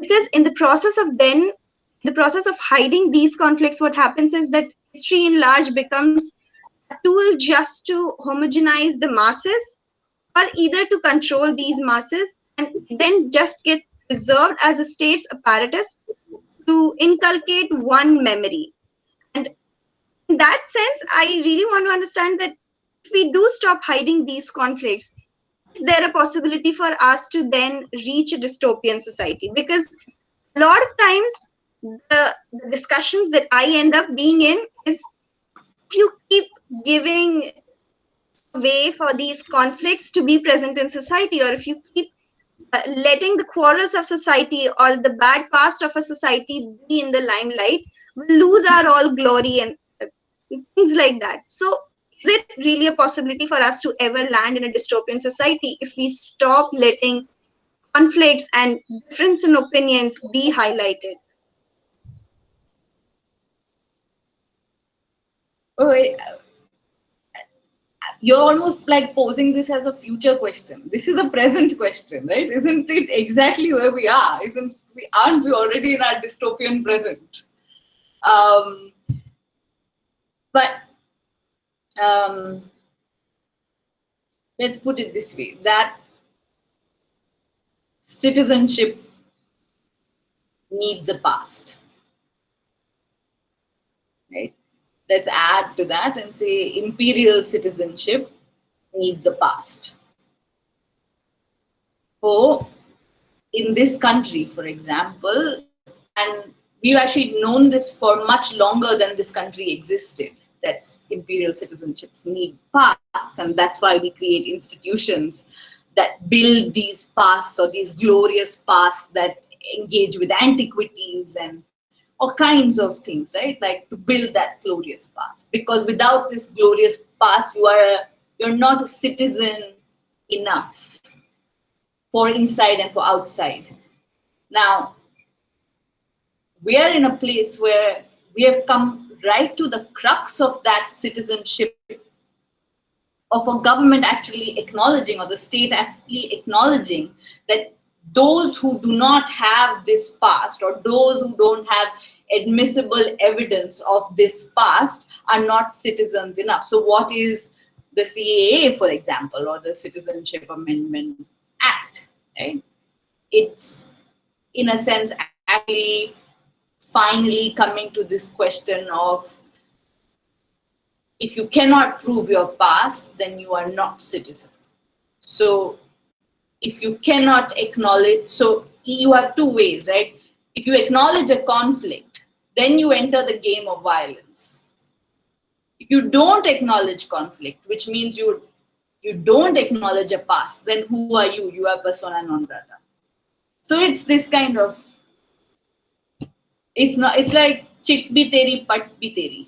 Because in the process of hiding these conflicts, what happens is that history in large becomes a tool just to homogenize the masses, or either to control these masses and then just get preserved as a state's apparatus to inculcate one memory. And in that sense, I really want to understand that if we do stop hiding these conflicts, is there a possibility for us to then reach a dystopian society? Because a lot of times the discussions that I end up being in is, if you keep giving way for these conflicts to be present in society, or if you keep letting the quarrels of society or the bad past of a society be in the limelight, we lose our all glory and things like that. So is it really a possibility for us to ever land in a dystopian society if we stop letting conflicts and difference in opinions be highlighted? Oh, you're almost like posing this as a future question. This is a present question, right? Isn't it exactly where we are? Aren't we already in our dystopian present? Um, but um, let's put it this way: that citizenship needs a past, right? let's add to that and say imperial citizenship needs a past. So, in this country, for example, and we've actually known this for much longer than this country existed. That's imperial citizenships need pasts, and that's why we create institutions that build these pasts or these glorious pasts that engage with antiquities and all kinds of things, right? Like to build that glorious past. Because without this glorious past, you're not a citizen enough for inside and for outside. Now, we are in a place where we have come right to the crux of that citizenship of a government actually acknowledging, or the state actually acknowledging, that those who do not have this past, or those who don't have admissible evidence of this past, are not citizens enough. So, what is the CAA, for example, or the Citizenship Amendment Act, right? It's, in a sense, actually finally coming to this question of, if you cannot prove your past, then you are not citizen. So if you cannot acknowledge, so you have two ways, right? If you acknowledge a conflict, then you enter the game of violence. If you don't acknowledge conflict, which means you don't acknowledge a past, then who are you? You are persona non grata. So it's this kind of, it's not, it's like chit bhi teri, pat bhi teri.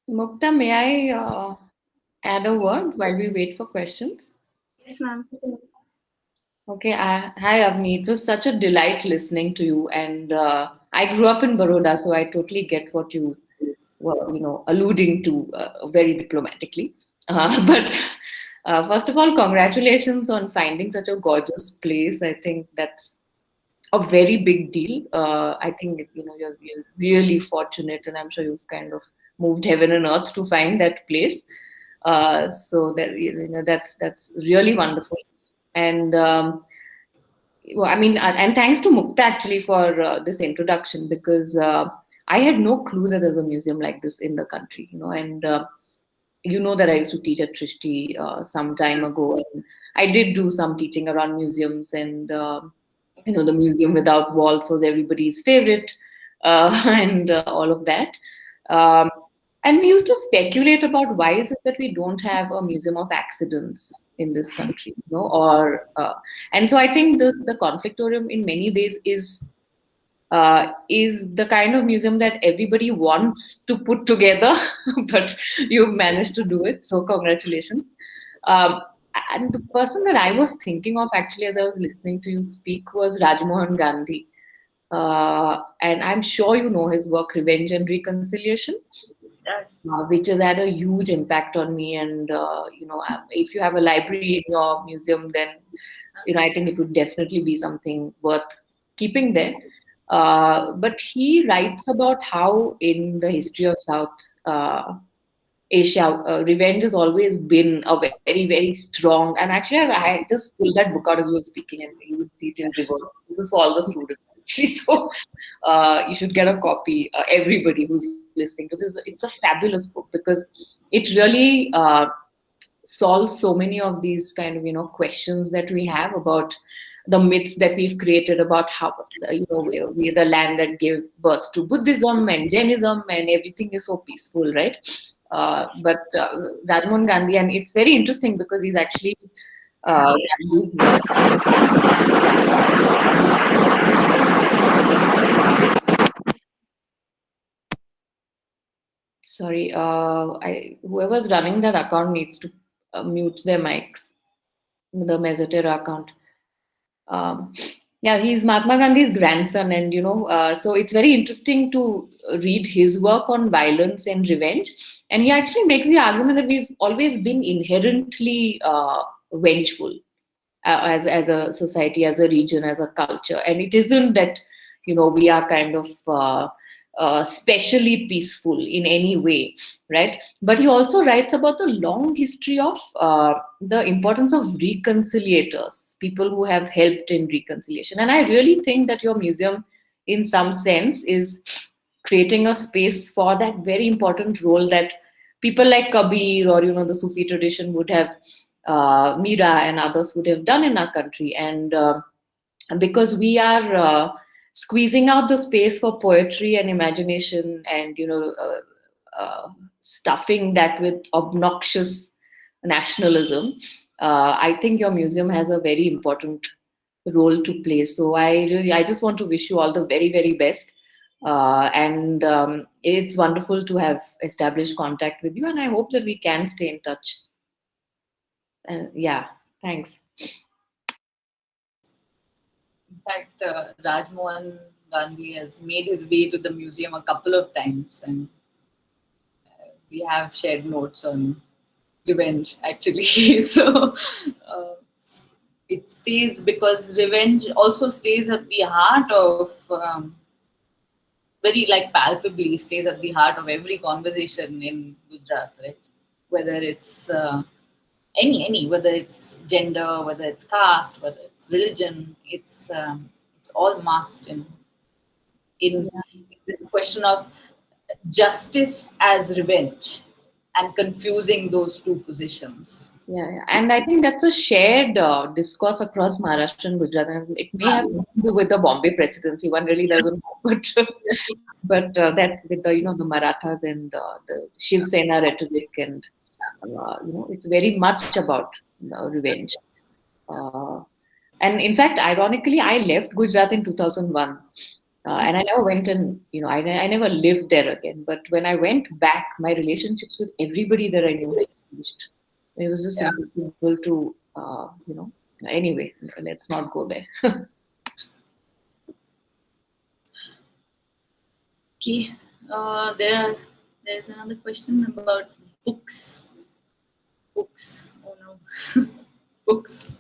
Mukta, may I add a word while we wait for questions? Yes, ma'am. Okay, hi Avni. It was such a delight listening to you, and I grew up in Baroda, so I totally get what you were, alluding to very diplomatically. But first of all, congratulations on finding such a gorgeous place. I think that's a very big deal. I think you're really fortunate, and I'm sure you've kind of moved heaven and earth to find that place. So that that's really wonderful. And well, I mean, and thanks to Mukta actually for this introduction, because I had no clue that there's a museum like this in the country. And you know that I used to teach at Trishti some time ago, and I did do some teaching around museums, and the museum without walls was everybody's favorite, and all of that. Um, and we used to speculate about why is it that we don't have a museum of accidents in this country, or and so I think the Conflictorium in many ways is the kind of museum that everybody wants to put together, but you've managed to do it. So congratulations. Um, and the person that I was thinking of actually as I was listening to you speak was Rajmohan Gandhi. And I'm sure you know his work, Revenge and Reconciliation, which has had a huge impact on me. And, if you have a library in your museum, then, I think it would definitely be something worth keeping there. But he writes about how in the history of South Asia, revenge has always been a very, very strong. And actually, I just pulled that book out as you were speaking, and you would see it in reverse. This is for all the students. So you should get a copy, everybody who's listening, because it's a fabulous book, because it really solves so many of these kind of questions that we have about the myths that we've created about how we're the land that gave birth to Buddhism and Jainism, and everything is so peaceful, right? But Rajmohan Gandhi, and it's very interesting because he's actually Gandhi's, sorry, whoever's running that account needs to mute their mics, the Mezzaterra account. Um, yeah, he's Mahatma Gandhi's grandson, and so it's very interesting to read his work on violence and revenge. And he actually makes the argument that we've always been inherently vengeful as a society, as a region, as a culture, and it isn't that we are kind of specially peaceful in any way, right? But he also writes about the long history of the importance of reconciliators, people who have helped in reconciliation. And I really think that your museum, in some sense, is creating a space for that very important role that people like Kabir or the Sufi tradition would have, Mira and others would have done in our country. And because we are squeezing out the space for poetry and imagination, and stuffing that with obnoxious nationalism, I think your museum has a very important role to play. So I just want to wish you all the very, very best. And it's wonderful to have established contact with you, and I hope that we can stay in touch. And yeah, thanks. In fact, Rajmohan Gandhi has made his way to the museum a couple of times, and we have shared notes on revenge, actually. So it stays, because revenge also stays at the heart of, very like palpably stays at the heart of every conversation in Gujarat, right? Whether it's whether it's gender, whether it's caste, whether it's religion, it's all masked in this question of justice as revenge, and confusing those two positions. Yeah, and I think that's a shared discourse across Maharashtra and Gujarat, and it may have something to do with the Bombay presidency. One really doesn't know, but that's with the Marathas and the Shiv Sena rhetoric, and it's very much about revenge. Uh, and in fact, ironically, I left Gujarat in 2001. And I never went, and I never lived there again. But when I went back, my relationships with everybody that I knew changed. It was just impossible to, Anyway, let's not go there. Okay, there's another question about books. Books. Oh no, books.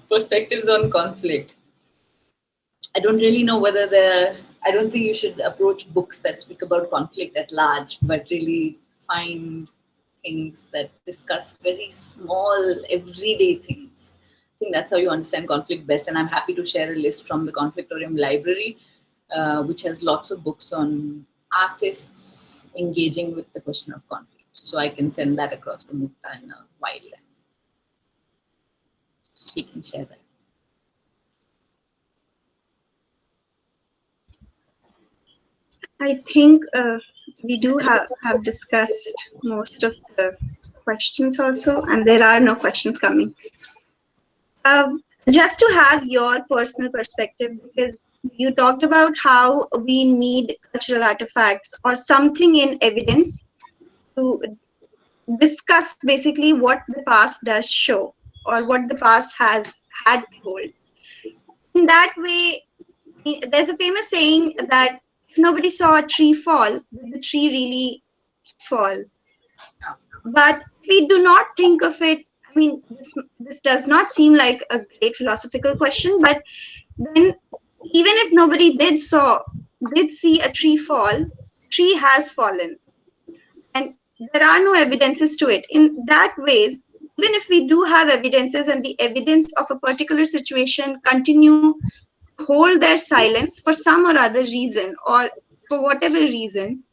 Perspectives on conflict. I don't really know whether I don't think you should approach books that speak about conflict at large, but really find things that discuss very small, everyday things. I think that's how you understand conflict best. And I'm happy to share a list from the Conflictorium library, which has lots of books on artists engaging with the question of conflict. So I can send that across to Mukta in a while, and she can share that. I think we do have discussed most of the questions also, and there are no questions coming. Just to have your personal perspective, because you talked about how we need cultural artifacts or something in evidence to discuss basically what the past does show or what the past has had to hold. In that way, there's a famous saying that if nobody saw a tree fall, did the tree really fall? But if we do not think of it, I mean, this does not seem like a great philosophical question, but then even if nobody did see a tree fall, tree has fallen. And there are no evidences to it. In that ways, even if we do have evidences and the evidence of a particular situation continue to hold their silence for some or other reason or for whatever reason,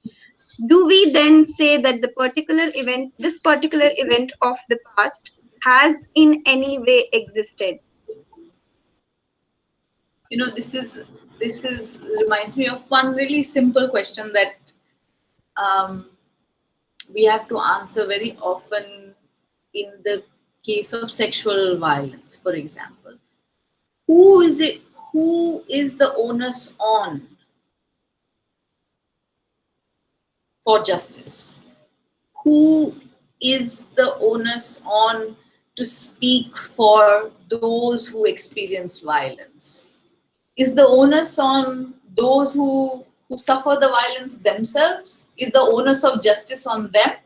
do we then say that this particular event of the past has in any way existed? This is reminds me of one really simple question that we have to answer very often in the case of sexual violence, for example. Who is it? Who is the onus on for justice? Who is the onus on to speak for those who experience violence? Is the onus on those who suffer the violence themselves? Is the onus of justice on them?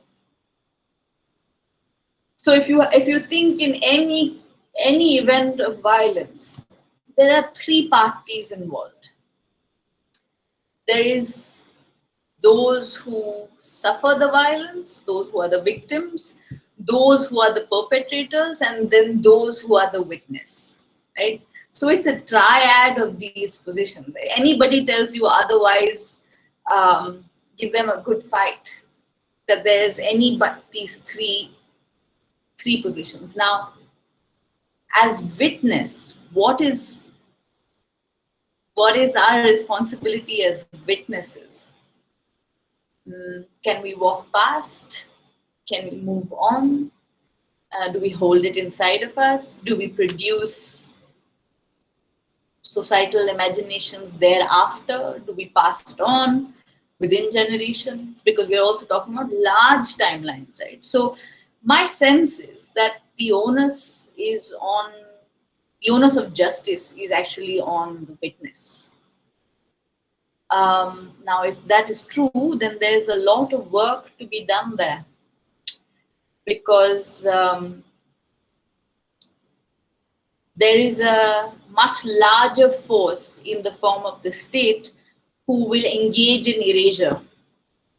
So if you think in any event of violence, there are three parties involved. There is those who suffer the violence, those who are the victims, those who are the perpetrators, and then those who are the witness, right? So it's a triad of these positions. Anybody tells you otherwise, give them a good fight. That there's any but these three positions. Now, as witness, what is our responsibility as witnesses? Can we walk past? Can we move on? Do we hold it inside of us? Do we produce societal imaginations thereafter? Do we pass it on within generations? Because we're also talking about large timelines, right? So my sense is that the onus of justice is actually on the witness. Now, if that is true, then there's a lot of work to be done there, because there is a much larger force in the form of the state who will engage in erasure.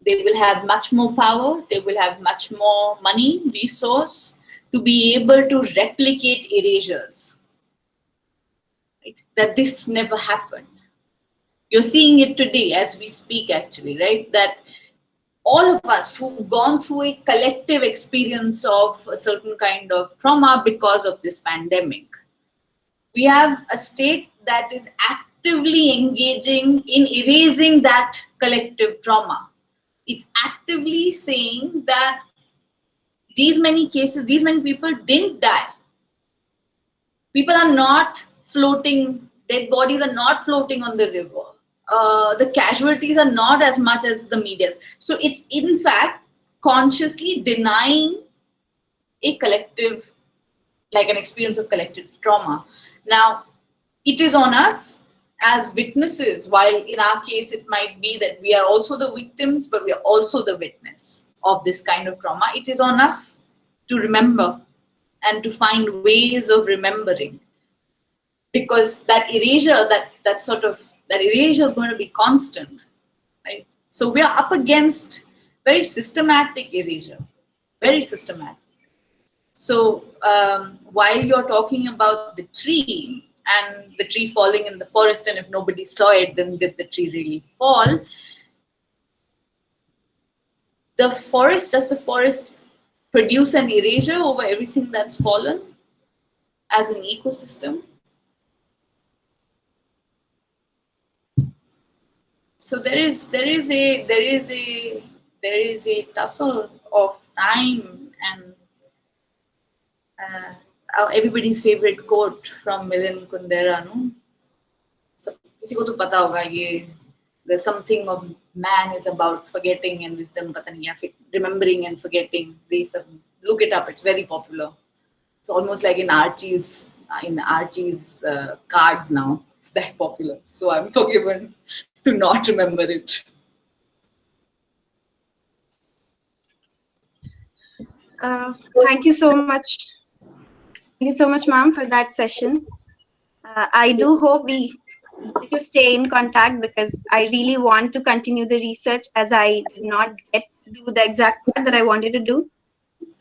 They will have much more power, they will have much more money, resource to be able to replicate erasures. Right? That this never happened. You're seeing it today as we speak, actually, right? That all of us who've gone through a collective experience of a certain kind of trauma because of this pandemic, we have a state that is actively engaging in erasing that collective trauma. It's actively saying that these many cases, these many people didn't die. People are not floating, dead bodies are not floating on the river. The casualties are not as much as the media. So it's in fact consciously denying a collective, like an experience of collective trauma. Now, it is on us as witnesses, while in our case it might be that we are also the victims, but we are also the witness of this kind of trauma. It is on us to remember and to find ways of remembering, because that erasure, that erasure is going to be constant, right? So we are up against very systematic erasure, very systematic. So while you're talking about the tree and the tree falling in the forest, and if nobody saw it, then did the tree really fall? Does the forest produce an erasure over everything that's fallen as an ecosystem? So there is a tussle of time and everybody's favorite quote from Milind Kundera, no? किसी को तो पता होगा ये, there's something of man is about forgetting and wisdom, पता नहीं, या फिर remembering and forgetting. Look it up, it's very popular. It's almost like in Archie's cards now. It's that popular. So I'm forgiven to not remember it. Thank you so much. Thank you so much, ma'am, for that session. I do hope we get to stay in contact, because I really want to continue the research, as I did not get to do the exact part that I wanted to do.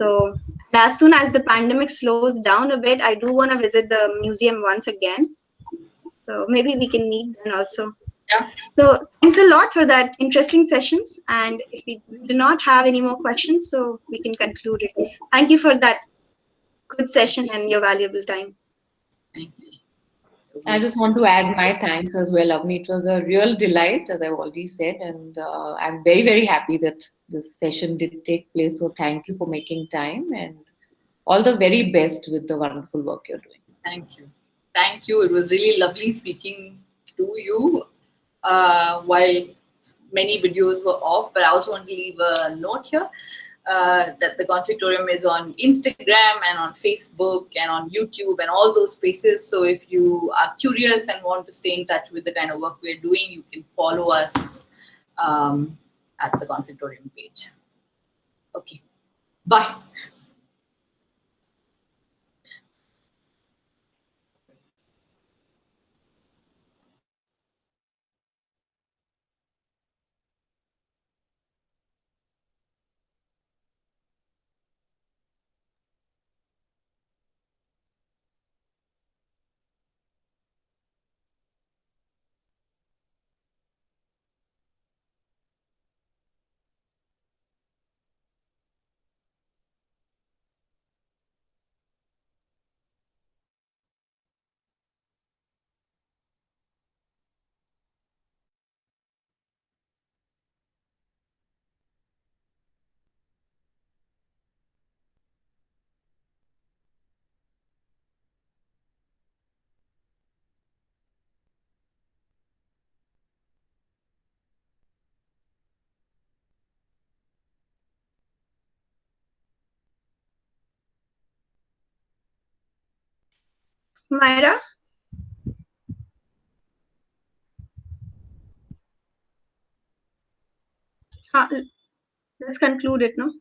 So as soon as the pandemic slows down a bit, I do want to visit the museum once again. So maybe we can meet then also. Yeah. So thanks a lot for that interesting sessions. And if we do not have any more questions, so we can conclude it. Thank you for that good session and your valuable time. Thank you. I just want to add my thanks as well, Avani. It was a real delight, as I've already said, and I'm very, very happy that this session did take place. So thank you for making time, and all the very best with the wonderful work you're doing. Thank you. Thank you. It was really lovely speaking to you. While many videos were off, but I also want to leave a note here that the Conflictorium is on Instagram and on Facebook and on YouTube and all those spaces. So if you are curious and want to stay in touch with the kind of work we're doing, you can follow us at the Conflictorium page. Okay. Bye. Myra? Let's conclude it, no?